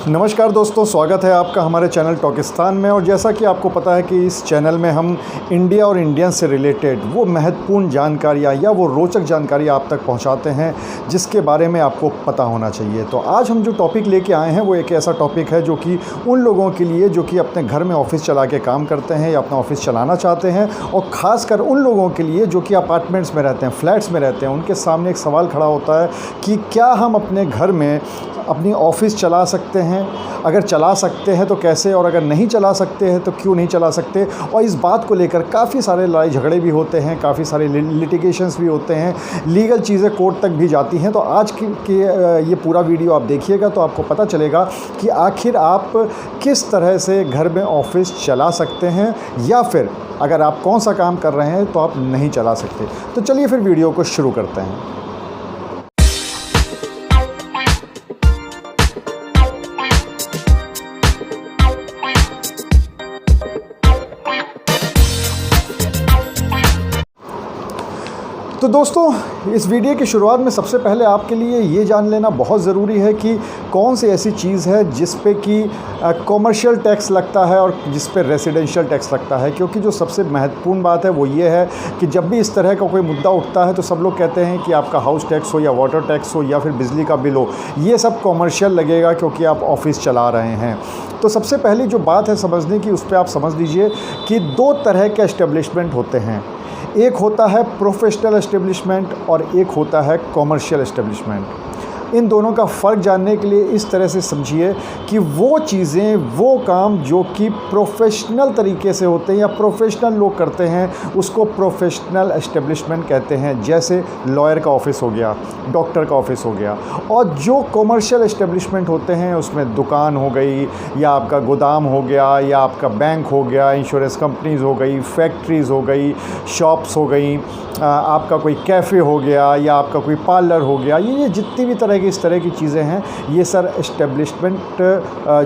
नमस्कार दोस्तों, स्वागत है आपका हमारे चैनल टॉकिस्तान में। और जैसा कि आपको पता है कि इस चैनल में हम इंडिया और इंडियन से रिलेटेड वो महत्वपूर्ण जानकारियाँ या वो रोचक जानकारी आप तक पहुंचाते हैं जिसके बारे में आपको पता होना चाहिए। तो आज हम जो टॉपिक लेके आए हैं वो एक ऐसा टॉपिक है जो कि उन लोगों के लिए जो कि अपने घर में ऑफिस चला के काम करते हैं या अपना ऑफिस चलाना चाहते हैं, और ख़ासकर उन लोगों के लिए जो कि अपार्टमेंट्स में रहते हैं, फ्लैट्स में रहते हैं। उनके सामने एक सवाल खड़ा होता है कि क्या हम अपने घर में अपनी ऑफ़िस चला सकते हैं? अगर चला सकते हैं तो कैसे, और अगर नहीं चला सकते हैं तो क्यों नहीं चला सकते। और इस बात को लेकर काफ़ी सारे लड़ाई झगड़े भी होते हैं, काफ़ी सारे लिटिगेशंस भी होते हैं, लीगल चीज़ें कोर्ट तक भी जाती हैं। तो आज की ये पूरा वीडियो आप देखिएगा तो आपको पता चलेगा कि आखिर आप किस तरह से घर में ऑफिस चला सकते हैं, या फिर अगर आप कौन सा काम कर रहे हैं तो आप नहीं चला सकते। तो चलिए फिर वीडियो को शुरू करते हैं। तो दोस्तों, इस वीडियो की शुरुआत में सबसे पहले आपके लिए ये जान लेना बहुत ज़रूरी है कि कौन सी ऐसी चीज़ है जिस पे कि कॉमर्शियल टैक्स लगता है और जिस पे रेसिडेंशियल टैक्स लगता है। क्योंकि जो सबसे महत्वपूर्ण बात है वो ये है कि जब भी इस तरह का कोई मुद्दा उठता है तो सब लोग कहते हैं कि आपका हाउस टैक्स हो या वाटर टैक्स हो या फिर बिजली का बिल हो, ये सब कॉमर्शियल लगेगा क्योंकि आप ऑफिस चला रहे हैं। तो सबसे पहली जो बात है समझने की, उस पर आप समझ लीजिए कि दो तरह के एस्टेब्लिशमेंट होते हैं। एक होता है प्रोफेशनल एस्टेब्लिशमेंट और एक होता है कॉमर्शियल एस्टेब्लिशमेंट। इन दोनों का फ़र्क जानने के लिए इस तरह से समझिए कि वो चीज़ें, वो काम जो कि प्रोफेशनल तरीके से होते हैं या प्रोफेशनल लोग करते हैं, उसको प्रोफेशनल एस्टेब्लिशमेंट कहते हैं। जैसे लॉयर का ऑफ़िस हो गया, डॉक्टर का ऑफ़िस हो गया। और जो कॉमर्शियल एस्टेब्लिशमेंट होते हैं उसमें दुकान हो गई, या आपका गोदाम हो गया, या आपका बैंक हो गया, इंश्योरेंस कंपनीज़ हो गई, फैक्ट्रीज़ हो गई, शॉप्स हो गई, आपका कोई कैफ़े हो गया, या आपका कोई पार्लर हो गया। ये जितनी भी तरह की इस तरह की चीज़ें हैं, ये सर एस्टेब्लिशमेंट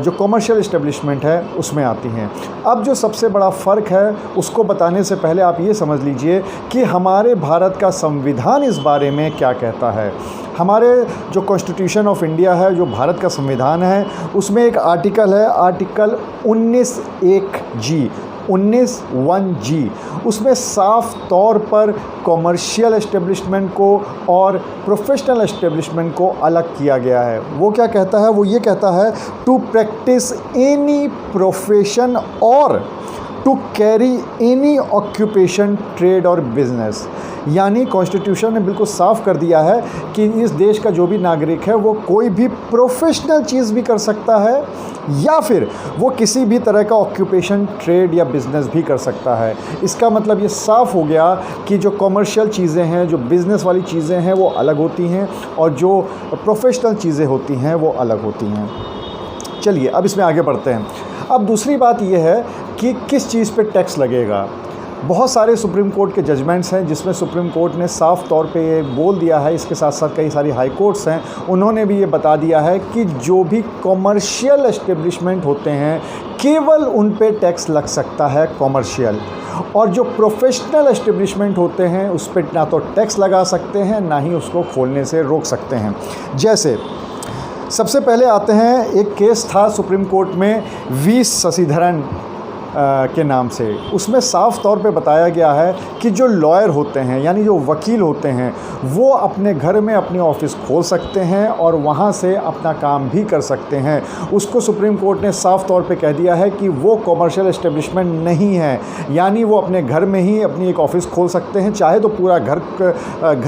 जो कॉमर्शियल एस्टेब्लिशमेंट है उसमें आती हैं। अब जो सबसे बड़ा फ़र्क है उसको बताने से पहले आप ये समझ लीजिए कि हमारे भारत का संविधान इस बारे में क्या कहता है। हमारे जो कॉन्स्टिट्यूशन ऑफ इंडिया है, जो भारत का संविधान है, उसमें एक आर्टिकल है, आर्टिकल 19(1)G। उसमें साफ तौर पर कॉमर्शियल एस्टेब्लिशमेंट को और प्रोफेशनल एस्टेब्लिशमेंट को अलग किया गया है। वो क्या कहता है? वो ये कहता है टू प्रैक्टिस एनी प्रोफेशन और to carry any occupation, trade और बिजनेस। यानी कॉन्स्टिट्यूशन ने बिल्कुल साफ कर दिया है कि इस देश का जो भी नागरिक है वो कोई भी प्रोफेशनल चीज़ भी कर सकता है, या फिर वो किसी भी तरह का ऑक्यूपेशन, ट्रेड या बिज़नेस भी कर सकता है। इसका मतलब ये साफ़ हो गया कि जो कॉमर्शियल चीज़ें हैं, जो बिज़नेस वाली चीज़ें हैं वो अलग होती हैं, और जो प्रोफेशनल चीज़ें होती हैं वो अलग होती हैं। चलिए अब इसमें आगे बढ़ते हैं। अब दूसरी बात ये है कि किस चीज़ पे टैक्स लगेगा। बहुत सारे सुप्रीम कोर्ट के जजमेंट्स हैं जिसमें सुप्रीम कोर्ट ने साफ़ तौर पे ये बोल दिया है, इसके साथ साथ कई सारी हाई कोर्ट्स हैं, उन्होंने भी ये बता दिया है कि जो भी कॉमर्शियल एस्टेब्लिशमेंट होते हैं केवल उन पे टैक्स लग सकता है कॉमर्शियल, और जो प्रोफेशनल एस्टेब्लिशमेंट होते हैं उस पर ना तो टैक्स लगा सकते हैं, ना ही उसको खोलने से रोक सकते हैं। जैसे सबसे पहले आते हैं, एक केस था सुप्रीम कोर्ट में वी शशिधरन के नाम से। उसमें साफ तौर पे बताया गया है कि जो लॉयर होते हैं, यानी जो वकील होते हैं, वो अपने घर में अपनी ऑफ़िस खोल सकते हैं और वहाँ से अपना काम भी कर सकते हैं। उसको सुप्रीम कोर्ट ने साफ तौर पे कह दिया है कि वो कॉमर्शियल एस्टेब्लिशमेंट नहीं है, यानी वो अपने घर में ही अपनी एक ऑफ़िस खोल सकते हैं, चाहे तो पूरा घर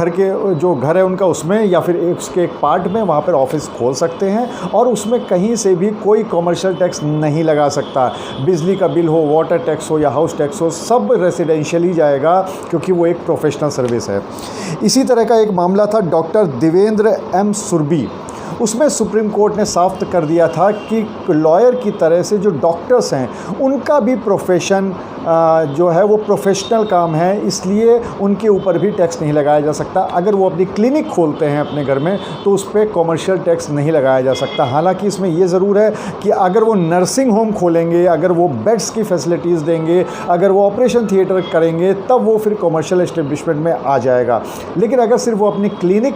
के जो घर है उनका उसमें, या फिर उसके एक पार्ट में वहाँ पर ऑफ़िस खोल सकते हैं, और उसमें कहीं से भी कोई कॉमर्शियल टैक्स नहीं लगा सकता। बिजली का बिल हो, वाटर टैक्स हो या हाउस टैक्स हो, सब रेसिडेंशियल ही जाएगा क्योंकि वो एक प्रोफेशनल सर्विस है। इसी तरह का एक मामला था डॉक्टर देवेंद्र एम सुरभी। उसमें सुप्रीम कोर्ट ने साफ कर दिया था कि लॉयर की तरह से जो डॉक्टर्स हैं उनका भी प्रोफेशन जो है वो प्रोफेशनल काम है, इसलिए उनके ऊपर भी टैक्स नहीं लगाया जा सकता। अगर वो अपनी क्लिनिक खोलते हैं अपने घर में तो उस पर कॉमर्शियल टैक्स नहीं लगाया जा सकता। हालांकि इसमें ये ज़रूर है कि अगर वो नर्सिंग होम खोलेंगे, अगर वो बेड्स की फैसिलिटीज़ देंगे, अगर वो ऑपरेशन थिएटर करेंगे, तब वो फिर कॉमर्शियल एस्टेब्लिशमेंट में आ जाएगा। लेकिन अगर सिर्फ वो अपनी क्लिनिक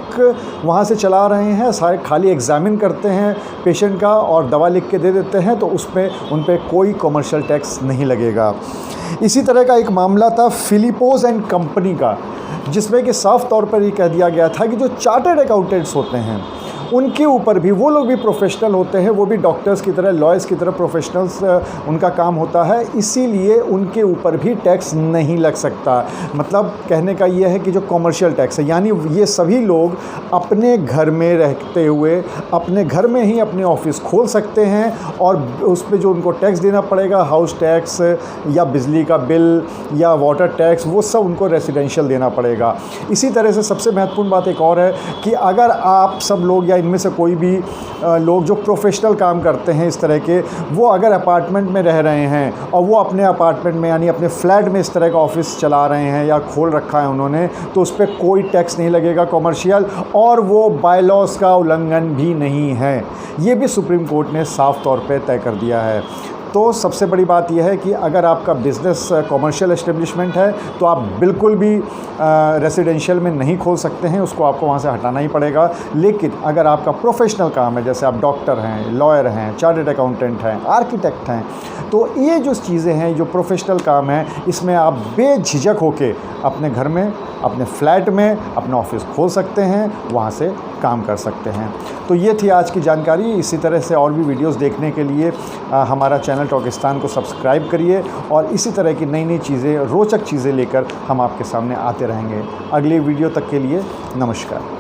वहाँ से चला रहे हैं, खाली एग्ज़ामिन करते हैं पेशेंट का और दवा लिख के दे देते हैं, तो उसमें उन पे कोई कमर्शियल टैक्स नहीं लगेगा। इसी तरह का एक मामला था फिलिपोस एंड कंपनी का, जिसमें कि साफ तौर पर ये कह दिया गया था कि जो चार्टर्ड अकाउंटेंट्स होते हैं उनके ऊपर भी, वो लोग भी प्रोफेशनल होते हैं, वो भी डॉक्टर्स की तरह, लॉयर्स की तरह प्रोफेशनल्स उनका काम होता है, इसीलिए उनके ऊपर भी टैक्स नहीं लग सकता। मतलब कहने का ये है कि जो कॉमर्शियल टैक्स है, यानी ये सभी लोग अपने घर में रहते हुए अपने घर में ही अपने ऑफिस खोल सकते हैं और उस पर जो उनको टैक्स देना पड़ेगा, हाउस टैक्स या बिजली का बिल या वाटर टैक्स, वो सब उनको रेसिडेंशियल देना पड़ेगा। इसी तरह से सबसे महत्वपूर्ण बात एक और है कि अगर आप सब लोग या इनमें से कोई भी लोग जो प्रोफेशनल काम करते हैं इस तरह के, वो अगर अपार्टमेंट में रह रहे हैं और वो अपने अपार्टमेंट में यानी अपने फ्लैट में इस तरह का ऑफिस चला रहे हैं या खोल रखा है उन्होंने, तो उस पर कोई टैक्स नहीं लगेगा कॉमर्शियल, और वो बायलॉज का उल्लंघन भी नहीं है। ये भी सुप्रीम कोर्ट ने साफ तौर पे तय कर दिया है। तो सबसे बड़ी बात यह है कि अगर आपका बिज़नेस कॉमर्शियल एस्टेब्लिशमेंट है तो आप बिल्कुल भी रेसिडेंशियल में नहीं खोल सकते हैं, उसको आपको वहाँ से हटाना ही पड़ेगा। लेकिन अगर आपका प्रोफेशनल काम है, जैसे आप डॉक्टर हैं, लॉयर हैं, चार्टर्ड अकाउंटेंट हैं, आर्किटेक्ट हैं, तो ये जो चीज़ें हैं, जो प्रोफेशनल काम है, इसमें आप बेझिझक होके अपने घर में, अपने फ्लैट में अपना ऑफिस खोल सकते हैं, वहाँ से काम कर सकते हैं। तो ये थी आज की जानकारी। इसी तरह से और भी वीडियोस देखने के लिए हमारा चैनल टॉकिस्तान को सब्सक्राइब करिए और इसी तरह की नई नई चीज़ें, रोचक चीज़ें लेकर हम आपके सामने आते रहेंगे। अगले वीडियो तक के लिए नमस्कार।